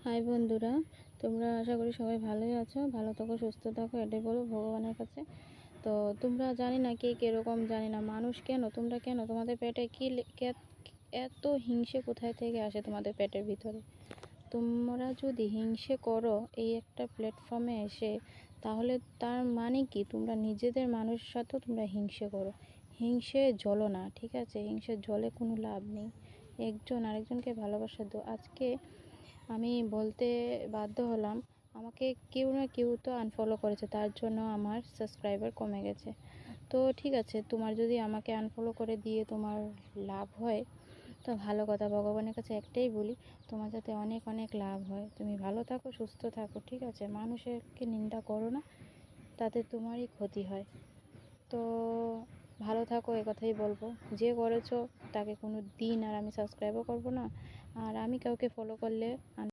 High বন্ধুরা, তোমরা আশা করি সবাই ভালোই আছো। ভালো থাকো, সুস্থ থাকো, এটাই বলো ভগবানের কাছে। তো তোমরা জানি না কে কীরকম, জানি না মানুষ কেন, তোমরা কেন, তোমাদের পেটে কি এত হিংসে কোথায় থেকে আসে তোমাদের পেটের ভিতরে? তোমরা যদি হিংসে করো এই একটা প্ল্যাটফর্মে এসে, তাহলে তার মানে কি তোমরা নিজেদের মানুষের সাথেও তোমরা হিংসে করো। হিংসে জ্বলো না, ঠিক আছে? হিংসে জলে কোনো লাভ নেই। একজন আরেকজনকে ভালোবাসা দাও। আজকে আমি বলতে বাধ্য হলাম, আমাকে কেউ না কেউ তো আনফলো করেছে, তার জন্য আমার সাবস্ক্রাইবার কমে গেছে। তো ঠিক আছে, তোমার যদি আমাকে আনফলো করে দিয়ে তোমার লাভ হয় তো ভালো কথা। ভগবানের কাছে একটাই বলি, তোমার যাতে অনেক অনেক লাভ হয়। তুমি ভালো থাকো, সুস্থ থাকো, ঠিক আছে? মানুষকে নিন্দা করো না, তাতে তোমারই ক্ষতি হয়। তো ভালো থাকো, এ কথাই বলবো। যে করেছো তাকে কোনো দিন আর আমি সাবস্ক্রাইবও করব না। আর আমি কাউকে ফলো করলে